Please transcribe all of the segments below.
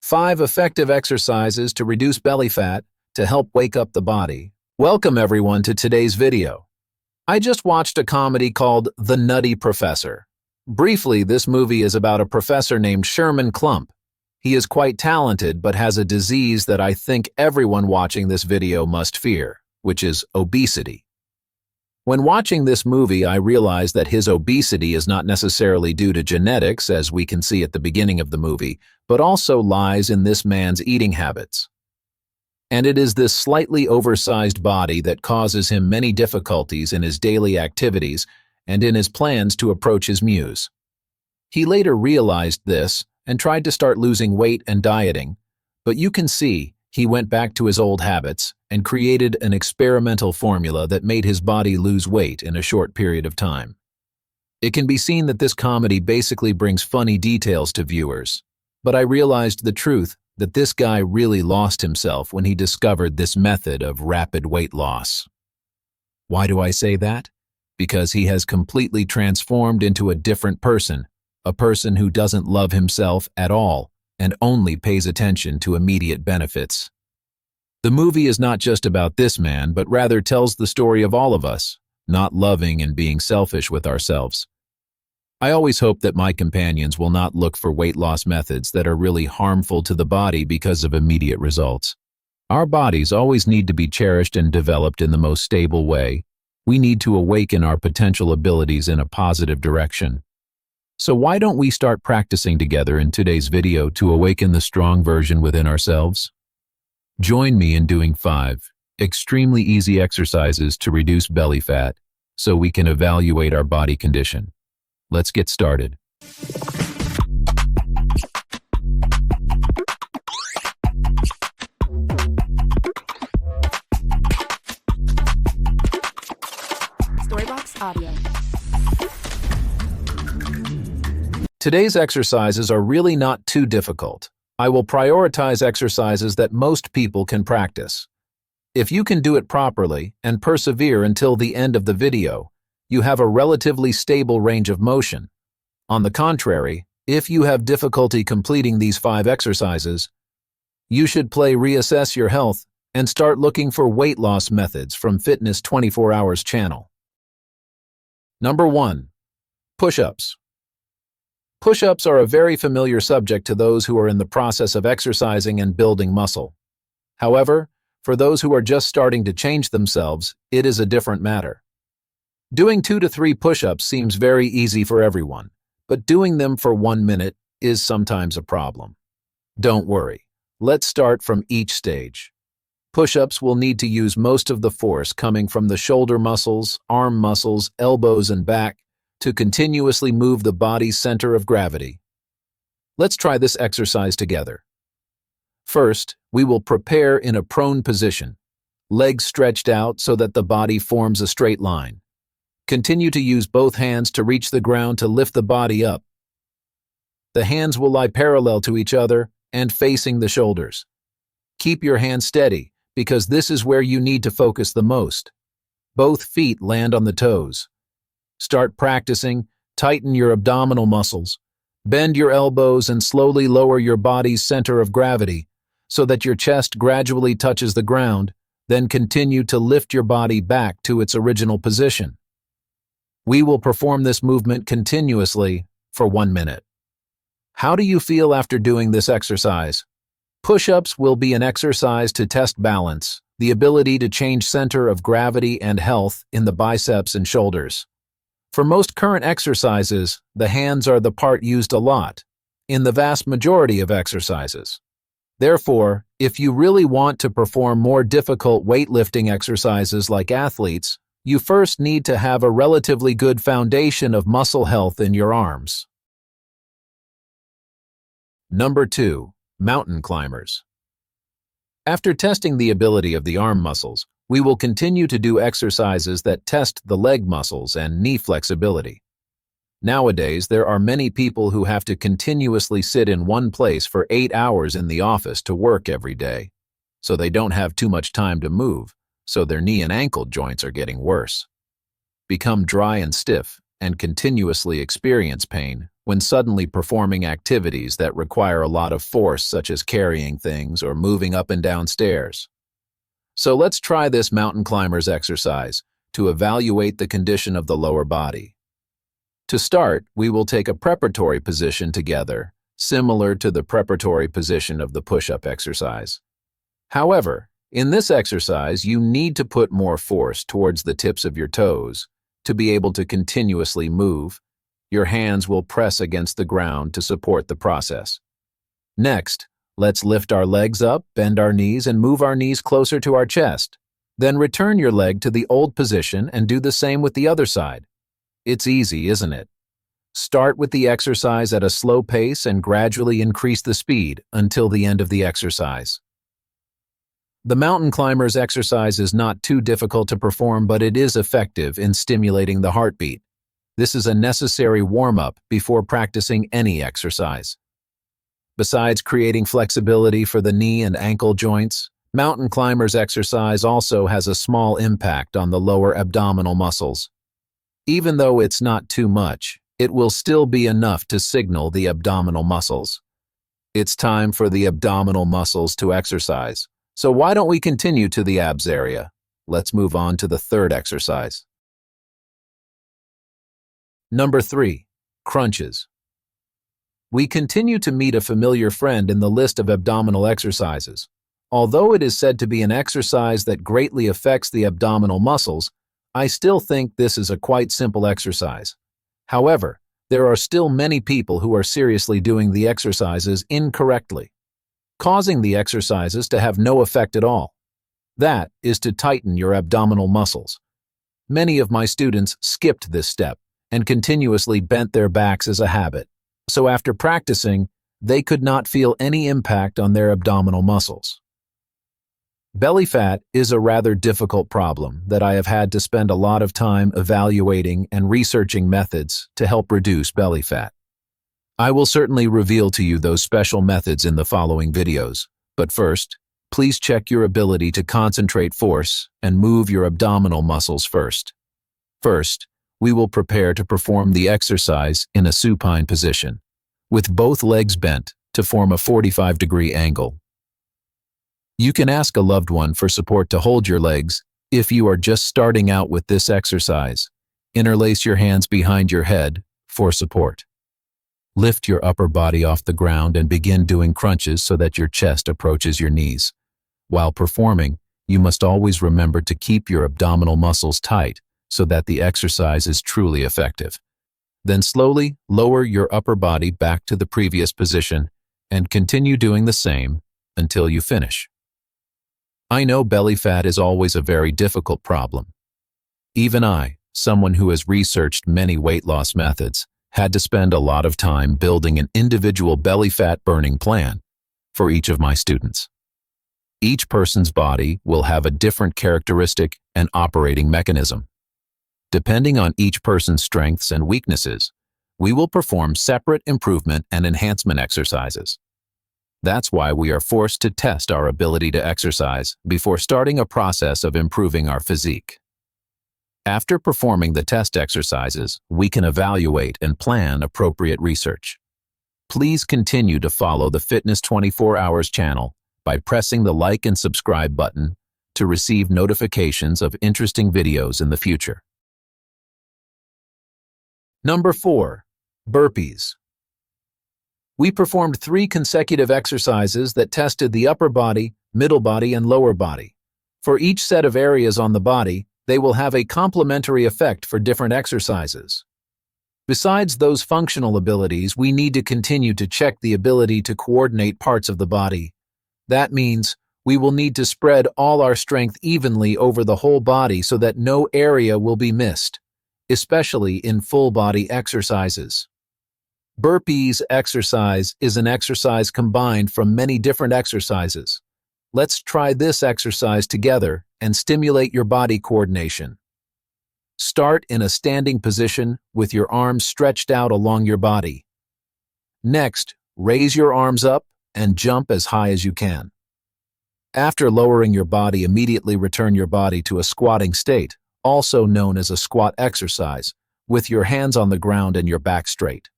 5 effective exercises to reduce belly fat to help wake up the body. Welcome everyone to today's video. I just watched a comedy called The Nutty Professor. Briefly, this movie is about a professor named Sherman Klump. He is quite talented but has a disease that I think everyone watching this video must fear, which is obesity. When watching this movie, I realized that his obesity is not necessarily due to genetics, as we can see at the beginning of the movie, but also lies in this man's eating habits. And it is this slightly oversized body that causes him many difficulties in his daily activities and in his plans to approach his muse. He later realized this and tried to start losing weight and dieting, but you can see he went back to his old habits and created an experimental formula that made his body lose weight in a short period of time. It can be seen that this comedy basically brings funny details to viewers, but I realized the truth that this guy really lost himself when he discovered this method of rapid weight loss. Why do I say that? Because he has completely transformed into a different person, a person who doesn't love himself at all and only pays attention to immediate benefits. The movie is not just about this man, but rather tells the story of all of us, not loving and being selfish with ourselves. I always hope that my companions will not look for weight loss methods that are really harmful to the body because of immediate results. Our bodies always need to be cherished and developed in the most stable way. We need to awaken our potential abilities in a positive direction. So why don't we start practicing together in today's video to awaken the strong version within ourselves? Join me in doing 5 extremely easy exercises to reduce belly fat so we can evaluate our body condition. Let's get started. Storybox Audio. Today's exercises are really not too difficult. I will prioritize exercises that most people can practice. If you can do it properly and persevere until the end of the video, you have a relatively stable range of motion. On the contrary, if you have difficulty completing these 5 exercises, you should reassess your health and start looking for weight loss methods from Fitness 24 Hours channel. Number 1. Push-ups. Push-ups are a very familiar subject to those who are in the process of exercising and building muscle. However, for those who are just starting to change themselves, it is a different matter. Doing 2 to 3 push-ups seems very easy for everyone, but doing them for 1 minute is sometimes a problem. Don't worry, let's start from each stage. Push-ups will need to use most of the force coming from the shoulder muscles, arm muscles, elbows, and back to continuously move the body's center of gravity. Let's try this exercise together. First, we will prepare in a prone position, legs stretched out so that the body forms a straight line. Continue to use both hands to reach the ground to lift the body up. The hands will lie parallel to each other and facing the shoulders. Keep your hands steady because this is where you need to focus the most. Both feet land on the toes. Start practicing, tighten your abdominal muscles, bend your elbows and slowly lower your body's center of gravity so that your chest gradually touches the ground, then continue to lift your body back to its original position. We will perform this movement continuously for 1 minute. How do you feel after doing this exercise? Push-ups will be an exercise to test balance, the ability to change center of gravity and health in the biceps and shoulders. For most current exercises, the hands are the part used a lot, in the vast majority of exercises. Therefore, if you really want to perform more difficult weightlifting exercises like athletes, you first need to have a relatively good foundation of muscle health in your arms. Number 2. Mountain climbers. After testing the ability of the arm muscles, we will continue to do exercises that test the leg muscles and knee flexibility. Nowadays, there are many people who have to continuously sit in one place for 8 hours in the office to work every day, so they don't have too much time to move, so their knee and ankle joints are getting worse. Become dry and stiff and continuously experience pain when suddenly performing activities that require a lot of force, such as carrying things or moving up and down stairs. So let's try this mountain climbers exercise to evaluate the condition of the lower body. To start, we will take a preparatory position together, similar to the preparatory position of the push-up exercise. However, in this exercise, you need to put more force towards the tips of your toes to be able to continuously move. Your hands will press against the ground to support the process. Next, let's lift our legs up, bend our knees, and move our knees closer to our chest. Then return your leg to the old position and do the same with the other side. It's easy, isn't it? Start with the exercise at a slow pace and gradually increase the speed until the end of the exercise. The mountain climbers exercise is not too difficult to perform, but it is effective in stimulating the heartbeat. This is a necessary warm-up before practicing any exercise. Besides creating flexibility for the knee and ankle joints, mountain climbers exercise also has a small impact on the lower abdominal muscles. Even though it's not too much, it will still be enough to signal the abdominal muscles. It's time for the abdominal muscles to exercise. So why don't we continue to the abs area? Let's move on to the third exercise. Number 3, crunches. We continue to meet a familiar friend in the list of abdominal exercises. Although it is said to be an exercise that greatly affects the abdominal muscles, I still think this is a quite simple exercise. However, there are still many people who are seriously doing the exercises incorrectly, causing the exercises to have no effect at all. That is to tighten your abdominal muscles. Many of my students skipped this step and continuously bent their backs as a habit, so after practicing, they could not feel any impact on their abdominal muscles. Belly fat is a rather difficult problem that I have had to spend a lot of time evaluating and researching methods to help reduce belly fat. I will certainly reveal to you those special methods in the following videos, but first, please check your ability to concentrate force and move your abdominal muscles first. First, we will prepare to perform the exercise in a supine position, with both legs bent to form a 45-degree angle. You can ask a loved one for support to hold your legs if you are just starting out with this exercise. Interlace your hands behind your head for support. Lift your upper body off the ground and begin doing crunches so that your chest approaches your knees. While performing, you must always remember to keep your abdominal muscles tight so that the exercise is truly effective. Then slowly lower your upper body back to the previous position and continue doing the same until you finish. I know belly fat is always a very difficult problem. Even I, someone who has researched many weight loss methods, had to spend a lot of time building an individual belly fat burning plan for each of my students. Each person's body will have a different characteristic and operating mechanism. Depending on each person's strengths and weaknesses, we will perform separate improvement and enhancement exercises. That's why we are forced to test our ability to exercise before starting a process of improving our physique. After performing the test exercises, we can evaluate and plan appropriate research. Please continue to follow the Fitness 24 Hours channel by pressing the like and subscribe button to receive notifications of interesting videos in the future. Number 4, burpees. We performed 3 consecutive exercises that tested the upper body, middle body, and lower body. For each set of areas on the body, they will have a complementary effect for different exercises. Besides those functional abilities, we need to continue to check the ability to coordinate parts of the body. That means we will need to spread all our strength evenly over the whole body so that no area will be missed, especially in full-body exercises. Burpees exercise is an exercise combined from many different exercises. Let's try this exercise together and stimulate your body coordination. Start in a standing position with your arms stretched out along your body. Next, raise your arms up and jump as high as you can. After lowering your body, immediately return your body to a squatting state, also known as a squat exercise, with your hands on the ground and your back straight.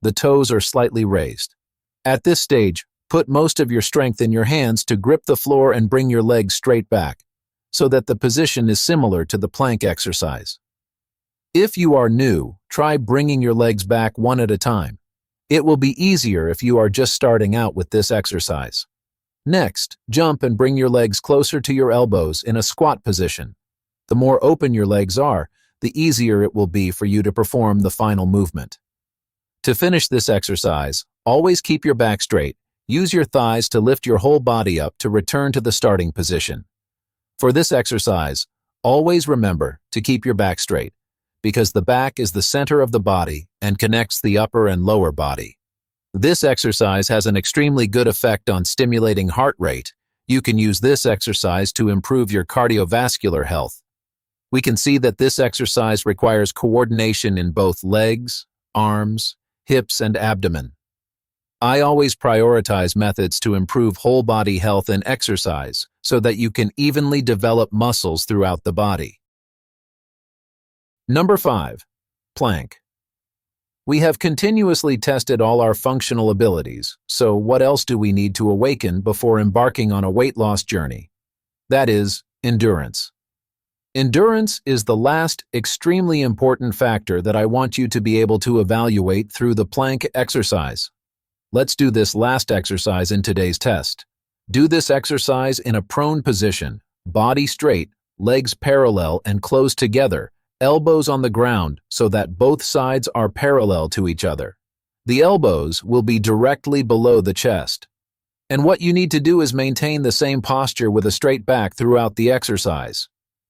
The toes are slightly raised. At this stage, put most of your strength in your hands to grip the floor and bring your legs straight back, so that the position is similar to the plank exercise. If you are new, try bringing your legs back one at a time. It will be easier if you are just starting out with this exercise. Next, jump and bring your legs closer to your elbows in a squat position. The more open your legs are, the easier it will be for you to perform the final movement. To finish this exercise, always keep your back straight. Use your thighs to lift your whole body up to return to the starting position. For this exercise, always remember to keep your back straight, because the back is the center of the body and connects the upper and lower body. This exercise has an extremely good effect on stimulating heart rate. You can use this exercise to improve your cardiovascular health. We can see that this exercise requires coordination in both legs, arms, hips, and abdomen. I always prioritize methods to improve whole body health and exercise so that you can evenly develop muscles throughout the body. Number 5. Plank. We have continuously tested all our functional abilities, so what else do we need to awaken before embarking on a weight loss journey? That is, endurance. Endurance is the last extremely important factor that I want you to be able to evaluate through the plank exercise. Let's do this last exercise in today's test. Do this exercise in a prone position, body straight, legs parallel and close together, elbows on the ground so that both sides are parallel to each other. The elbows will be directly below the chest. And what you need to do is maintain the same posture with a straight back throughout the exercise.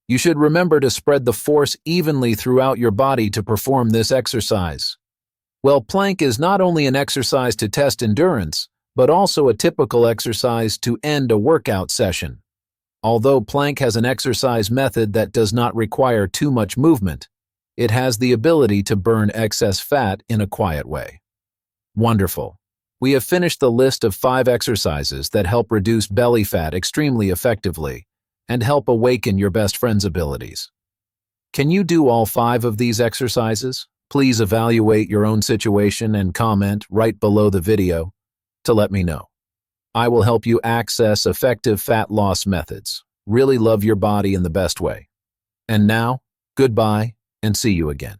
You should remember to spread the force evenly throughout your body to perform this exercise. Well, plank is not only an exercise to test endurance, but also a typical exercise to end a workout session. Although plank has an exercise method that does not require too much movement, it has the ability to burn excess fat in a quiet way. Wonderful. We have finished the list of 5 exercises that help reduce belly fat extremely effectively and help awaken your best friend's abilities. Can you do all 5 of these exercises? Please evaluate your own situation and comment right below the video to let me know. I will help you access effective fat loss methods. Really love your body in the best way. And now, goodbye and see you again.